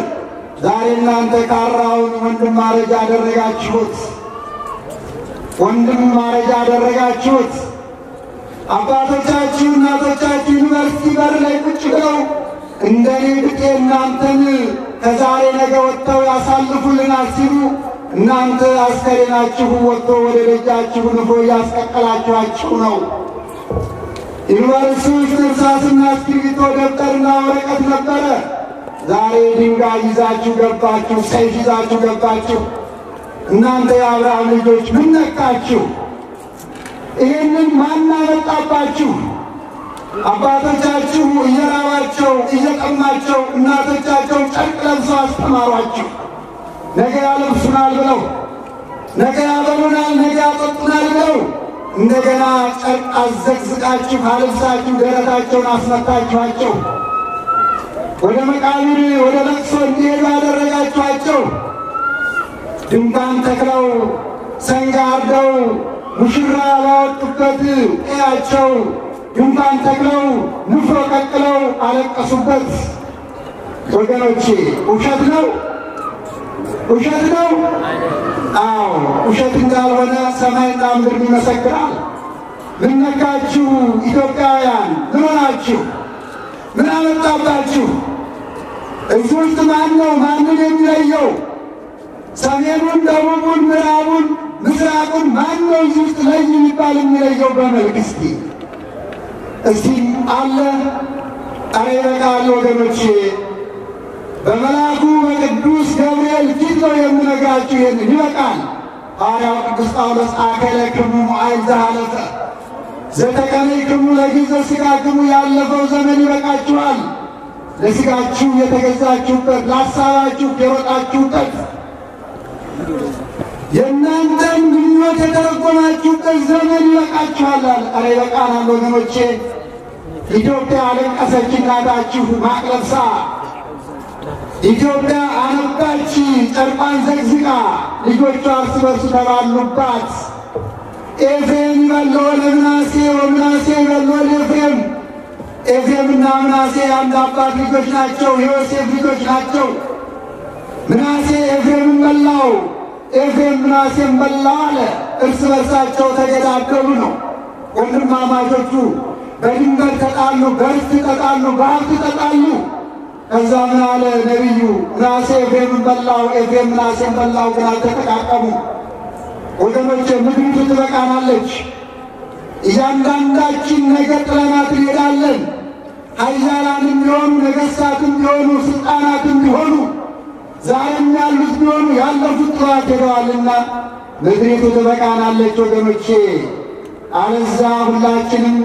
Speaker 1: ዛሬ እናንተ ካራውን ወንድም ማረጃ አደረጋችሁት። ወንድም ማረጃ አደረጋችሁት። አባቶቻችሁ እናቶቻችሁ ዩኒቨርሲቲ በር ላይ ቁጭ ብለው እንደኔ ብጤ እናንተን ከዛሬ ነገ ወጥተው ያሳልፉልናል ሲሉ እናንተ አስከሬናችሁ ወጥቶ ወደ ደጃችሁ ንፎ እያስቀቀላችኋችሁ ነው። ዩኒቨርሲቲ ውስጥ እርሳስና እስክሪብቶ ደብተርና ወረቀት ነበረ። ዛሬ ድንጋይ ይዛችሁ ገባችሁ፣ ሰይፍ ይዛችሁ ገባችሁ። እናንተ የአብርሃም ልጆች ምን ነካችሁ? ይህንን ማን አመጣባችሁ? አባቶቻችሁ እየራባቸው እየጠማቸው እናቶቻቸው ጨርቅ ለብሰው አስተማሯችሁ። ነገ ያለብሱናል ብለው፣ ነገ ያበሉናል፣ ነገ ያጠጡናል ብለው እንደገና ጨርቅ አዘቅዝቃችሁ አልብሳችሁ ደረታቸውን አስመታችኋቸው። ወደ መቃብር ወደ ለቅሶ እንዲሄዱ ያደረጋችኋቸው። ድንኳን ተክለው ሰንጋ አርደው ሙሽራ ባወጡበት ቀያቸው ድንኳን ተክለው ንፍሮ ቀቅለው አለቀሱበት። ወገኖቼ ውሸት ነው? ውሸት ነው? አዎ ውሸት እንዳልሆነ ሰማይና ምድር ይመሰክራል። ምን ነካችሁ ኢትዮጵያውያን? ምን ሆናችሁ? ምን አመጣባችሁ? እዚህ ውስጥ ማን ነው ማንን የሚለየው? ሰሜኑን፣ ደቡቡን፣ ምዕራቡን፣ ምስራቁን ማን ነው እዚህ ውስጥ ለይ የሚባል የሚለየው በመልክ? እስቲ አለ? ኧረ ይበቃል ወገኖቼ። በመልአኩ በቅዱስ ገብርኤል ፊት ነው የምነግራችሁ። ይህንን ይበቃል። ሐዋርያው ቅዱስ ጳውሎስ አከለክሙ መዋዕል ዘሃለፈ ዘተቀነይክሙ ለጊዜ ሥጋክሙ፣ ያለፈው ዘመን ይበቃችኋል። ለሥጋችሁ የተገዛችሁበት፣ ለሐሳባችሁ የሮጣችሁበት፣ የእናንተን ምኞት የተረጎማችሁበት ዘመን ይበቃችኋል። ኧረ ይበቃናል ወገኖቼ። ኢትዮጵያ አለቀሰች እናታችሁ ማቅ ለብሳ። ኢትዮጵያ አነባች ጨርቋን ዘግዝቃ። ልጆቿ እርስ በርሱ ተባሉባት። ኤፍሬም ይበልዖ ለምናሴ ወምናሴ ይበልዖ ምናሴ አንድ አባት ልጆች ናቸው፣ የዮሴፍ ልጆች ናቸው። ምናሴ ኤፍሬምን በላው፣ ኤፍሬም ምናሴን በላው አለ። እርስ በርሳቸው ተገዳደሉ ነው። ወንድማማቾቹ በድንበር ተጣሉ፣ በርስት ተጣሉ፣ በሀብት ተጣሉ። ከዛ ምን አለ ነቢዩ? ምናሴ ኤፍሬምን በላው፣ ኤፍሬም ምናሴን በላው፣ ግን አልተጠቃቀሙ። ወገኖቼ ምድሪቱ ትበቃናለች። እያንዳንዳችን ነገር ጥለናት እንሄዳለን። ኃያላንም ቢሆኑ ነገሥታትም ቢሆኑ ስልጣናትም ቢሆኑ ዛሬም ያሉት ቢሆኑ ያለፉት ጥሏት ሄደዋልና ምድሪቱ ትበቃናለች ወገኖቼ። አለዛ ሁላችንም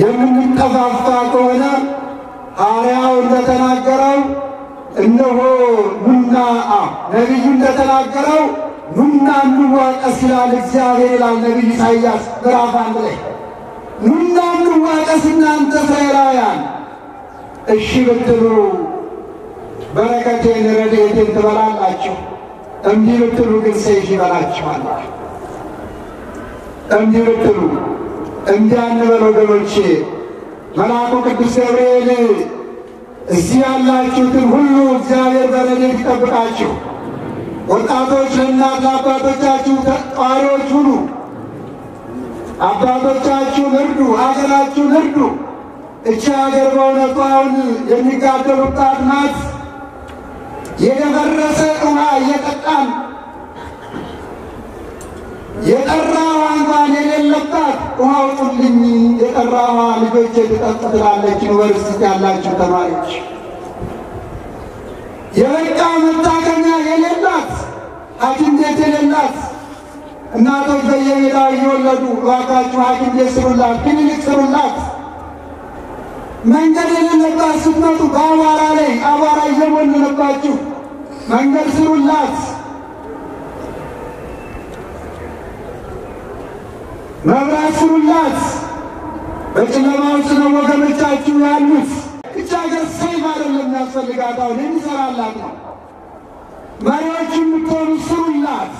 Speaker 1: የምንጠፋፋ ከሆነ ሐዋርያው እንደተናገረው እነሆ ኑና ነቢዩ እንደተናገረው ኑና እንዋቀስ ይላል እግዚአብሔር ይላል ነቢዩ ኢሳይያስ ምዕራፍ 1 ላይ ኑና እንዋቀስ እናንተ እስራኤላውያን። እሺ ብትሉ በረከቴን ረድኤቴን ትበላላችሁ፣ እምቢ ብትሉ ግን ሰይፍ ይበላችኋል። እምቢ ብትሉ እምቢ አንበል ወገኖቼ። መልአኩ ቅዱስ ገብርኤል እዚህ ያላችሁትን ሁሉ እግዚአብሔር በረድኤት ይጠብቃችሁ። ወጣቶች ለእናት ለአባቶቻችሁ ጧሪዎች ሁኑ። አባቶቻችሁን እርዱ፣ ሀገራችሁን እርዱ። እቺ ሀገር በእውነቱ አሁን የሚጋደሉባት ናት። የደፈረሰ ውሃ እየጠጣን የጠራ ውሃ እንኳን የሌለባት ውሃ አውጡልኝ፣ የጠራ ውሃ ልጆቼ ትጠጡ ትላለች ዩኒቨርሲቲ ያላችሁ ተማሪዎች። የበቃ መታከሚያ የሌላት ሐኪም ቤት የሌላት እናቶች በየሜዳው እየወለዱ እባካችሁ ሐኪም ቤት ስሩላት፣ ክሊኒክ ስሩላት። መንገድ የሌለባት ስትመጡ በአቧራ ላይ አቧራ እየሞላባችሁ መንገድ ስሩላት። መብራት ስሩላት። በጨለማ ውስጥ ነው ወገኖቻችሁ ያሉት። እቻ ሀገር ሰይፍ አይደለም የሚያስፈልጋት፣ አሁን የሚሰራላት ነው። መሪዎች የምትሆኑ ስሩላት።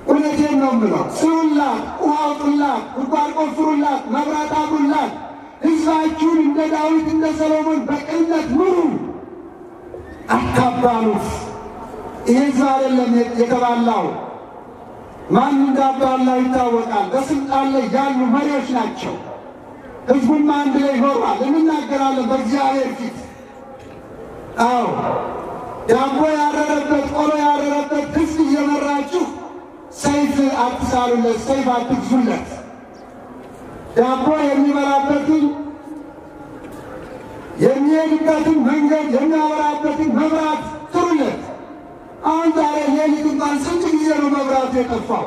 Speaker 1: እውነቴን ነው የምለው፣ ስሩላት፣ ውሃ አውጡላት፣ ጉድጓድ ቆፍሩላት፣ መብራት አብሩላት። ሕዝባችሁን እንደ ዳዊት እንደ ሰሎሞን በቅንነት ምሩ፣ አታባሉት። ይህ ሕዝብ አይደለም የተባላው፣ ማን እንዳባላው ይታወቃል። በስልጣን ላይ ያሉ መሪዎች ናቸው። ሕዝቡም አንድ ላይ ይኖራል። እንናገራለን በእግዚአብሔር ፊት። አዎ ዳቦ ያረረበት ቆሎ ያረረበት ሕዝብ እየመራችሁ ሰይፍ አትሳሉለት፣ ሰይፍ አትግዙለት። ዳቦ የሚበላበትን የሚሄድበትን መንገድ የሚያበራበትን መብራት ስሩለት። አሁን ዛሬ ሌሊት እንኳን ስንት ጊዜ ነው መብራቱ የጠፋው?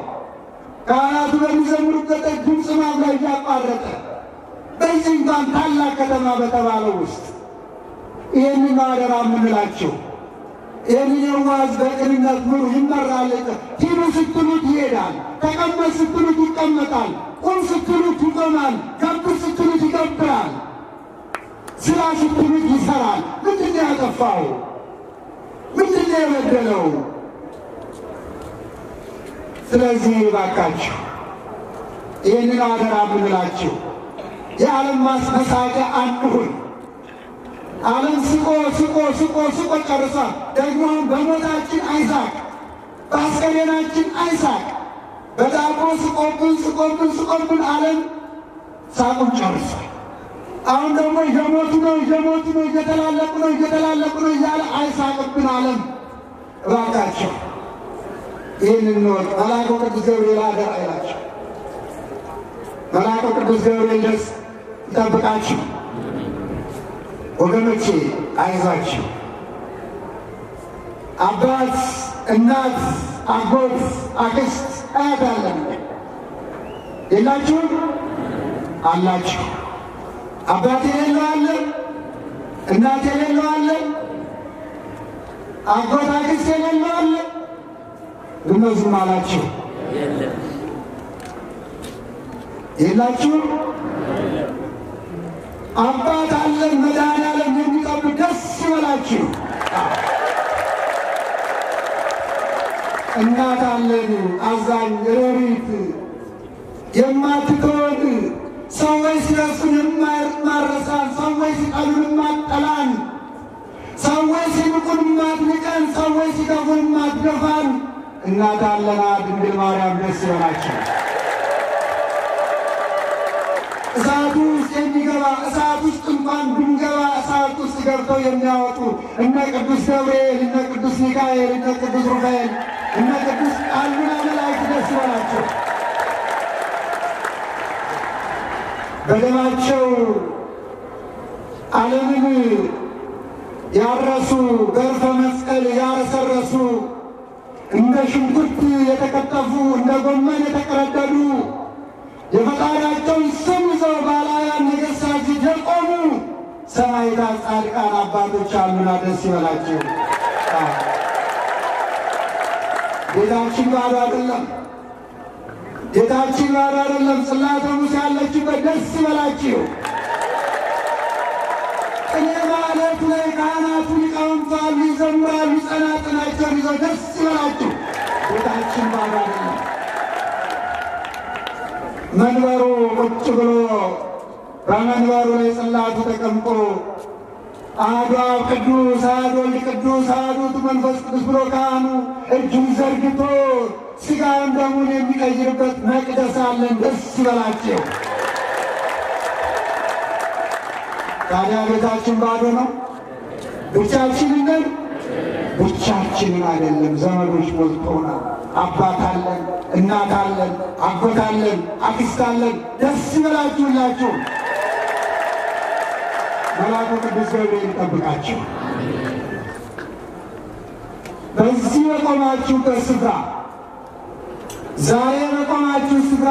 Speaker 1: ካህናቱ በሚዘምሩበት ድምፅ ማጉላት እያቋረጠ በዚህ እንኳን ታላቅ ከተማ በተባለው ውስጥ ይህንን አደራ የምንላቸው ይህንን የዋዝ በቅንነት ምሩ። ይመራል። ሂዱ ስትሉት ይሄዳል፣ ተቀመጥ ስትሉት ይቀመጣል፣ ቁም ስትሉት ይቆማል፣ ገብር ስትሉት ይገብራል፣ ስራ ስትሉት ይሰራል። ምንድን ነው ያጠፋው? ምንድን ነው የበደለው? ስለዚህ እባካችሁ ይህንን አደራ የምንላችሁ የዓለም ማስመሳቂያ አንሁን። ዓለም ስቆ ስቆ ስቆ ስቆ ጨርሷል። ደግሞ በሞታችን አይሳቅ፣ በአስከሬናችን አይሳቅ። በዳቦ ስቆብን ስቆብን ስቆብን ዓለም ሳቁን ጨርሷል። አሁን ደግሞ እየሞቱ ነው እየሞቱ ነው እየተላለቁ ነው እየተላለቁ ነው እያለ አይሳቅብን ዓለም። እባካችሁ ይህንን እንወቅ። መልአኩ ቅዱስ ገብርኤል አደራ ይላችሁ። መልአኩ ቅዱስ ገብርኤል ደስ ይጠብቃችሁ ወገኖቼ፣ አይዟችሁ። አባት፣ እናት፣ አጎት፣ አክስት፣ አያት አለን የላችሁም? አላችሁ። አባት የሌለው አለ፣ እናት የሌለው አለ፣ አጎት አክስት የሌለው አለ። ዝም አላችሁ? የላችሁም? አባት አለን መድኃኔዓለም የሚጠብቅ ደስ ይበላችሁ። እናት አለን አዛኝ ሮሪት የማትተወን ሰዎች ሲደርሱን የማትማር ማጠሉን ማጠላን ሰዎች ሲንቁን ማድንቀን ሰዎች ሲገፉን ማድገፋን እናት አለና ድንግል ማርያም ደስ ይበላችሁ። እሳቱ ውስጥ የሚገባ እሳት ውስጥ እንኳን ብንገባ እሳት ውስጥ ገብተው የሚያወጡ እነ ቅዱስ ገብርኤል እነ ቅዱስ ሚካኤል እነ ቅዱስ ሩፋኤል እነ ቅዱስ ቃሉና መላእክት ደስ ይበላቸው። በደማቸው ዓለምን ያረሱ ገርፈ መስቀል ያረሰረሱ እንደ ሽንኩርት የተከተፉ እንደ ጎመን የተቀረደዱ የፈጣሪያቸውን ስም ይዘው ባላያን ነገሥታት የቆሙ ሰማዕታት ጻድቃን አባቶች አሉና ደስ ይበላቸው። ጌታችን ባዶ አይደለም። ጌታችን ባዶ አይደለም። ጽላተ ሙሴ ያለችበት ደስ ይበላችሁ። ቅኔ ማህሌቱ ላይ ካህናቱ ሊቃውንቱ አሉ፣ ይዘምራሉ፣ ጸናጽናቸውን ይዘው ደስ ይበላችሁ። ጌታችን ባዶ አይደለም። መንበሩ ቁጭ ብሎ በመንበሩ ላይ ጽላቱ ተቀምጦ አሐዱ አብ ቅዱስ አሐዱ ወልድ ቅዱስ አሐዱ መንፈስ ቅዱስ ብሎ ካህኑ እጁን ዘርግቶ ሥጋውን ደሙን የሚቀይርበት መቅደስ አለን። ደስ ይበላቸው። ታዲያ ቤታችን ባዶ ነው? ብቻችንን ነን? ብቻችንን አይደለም። ዘመዶች ሞልተውናል። አባት አለን፣ እናት አለን፣ አጎት አለን፣ አክስት አለን። ደስ ይበላችሁላችሁ። መልአኩ ቅዱስ ገብርኤል ይጠብቃችሁ። በዚህ በቆማችሁበት ስፍራ ዛሬ በቆማችሁ ስፍራ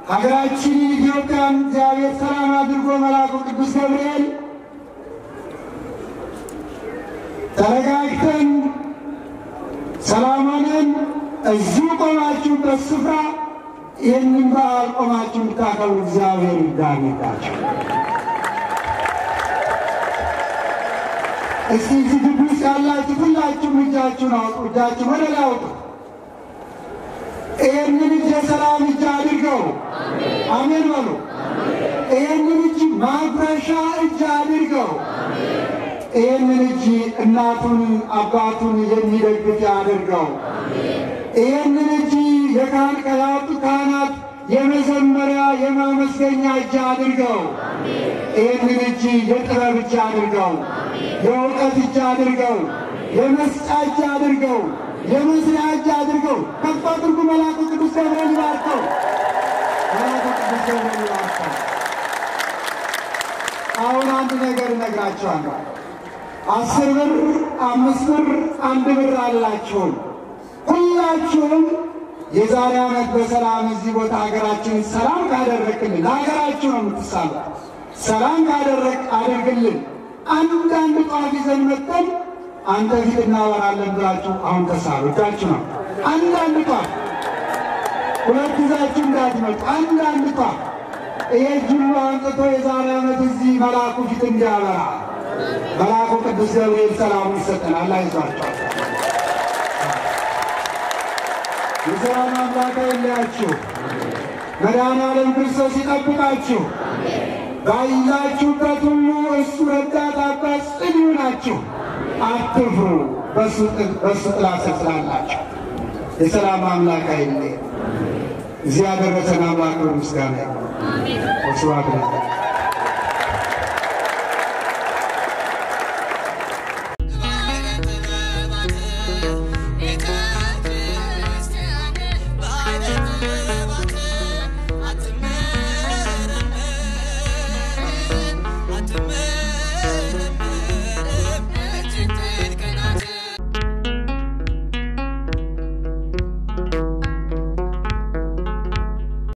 Speaker 1: ሀገራችን ኢትዮጵያን እግዚአብሔር ሰላም አድርጎ መልአኩ ቅዱስ ገብርኤል ተረጋግተን ሰላም ሆነን እዚሁ ቆማችሁበት ስፍራ ይህንን በዓል ቆማችሁ እንድታከብሩ እግዚአብሔር ይርዳችሁ። እስቲ እዚህ ግቢ ውስጥ ያላችሁ ሁላችሁም እጃችሁን አውጡ። እጃችሁን ወደ ላይ አውጡ። ይህንን እጅ የሰላም እጅ አድርገው። አሜን በሉ። ይህንን እጅ ማጉረሻ እጅ አድርገው። ይህንን እጅ እናቱን አባቱን የሚደግፍ አድርገው። ይህንን እጅ የካህን ቀያጡ ካህናት የመዘመሪያ የማመስገኛ እጅ አድርገው። ይህንን እጅ የጥበብ እጅ አድርገው። የእውቀት እጅ አድርገው። የመስጫ እጅ አድርገው። የመስሪያ እጅ አድርገው። ከፍ አድርጉ። መልአኩ ቅዱስ ገብርኤል ይባርከው። መልአኩ ቅዱስ ገብርኤል ይባርከው። አሁን አንድ ነገር እነግራችኋለሁ። 10 ብር 5 ብር 1 ብር አላችሁም። ሁላችሁም የዛሬ ዓመት በሰላም እዚህ ቦታ ሀገራችን ሰላም ካደረግልን ለሀገራችሁ ነው የምትሳሉት። ሰላም ካደረግ አድርግልን። አንዳንድ ጧፍ ይዘን መጥተን አንተ ፊት እናወራለን ብላችሁ አሁን ተሳሉ። እጃችሁ ነው። አንዳንድ ጧፍ ሁለት ይዛችሁ እንዳትመጡ። አንዳንድ ጧፍ ይሄ ጅሉ አንጥቶ የዛሬ ዓመት እዚህ መልአኩ ፊት እንዲያበራ መልአኩ ቅዱስ ገብርኤል ሰላሙን ይሰጠናል። አይዟችሁ። የሰላም አምላክ አይለያችሁ። መድኃኔዓለም ክርስቶስ ይጠብቃችሁ። ባላችሁበት ሁሉ እሱ ረዳት አባት ጽኑ ናችሁ። አትፍሩ፣ በሱ ጥላ ስር ስላላችሁ። የሰላም አምላክ አይለየን። እዚህ ያደረሰን አምላክ ምስጋና ይሁን። ስብሐት ለእግዚአብሔር።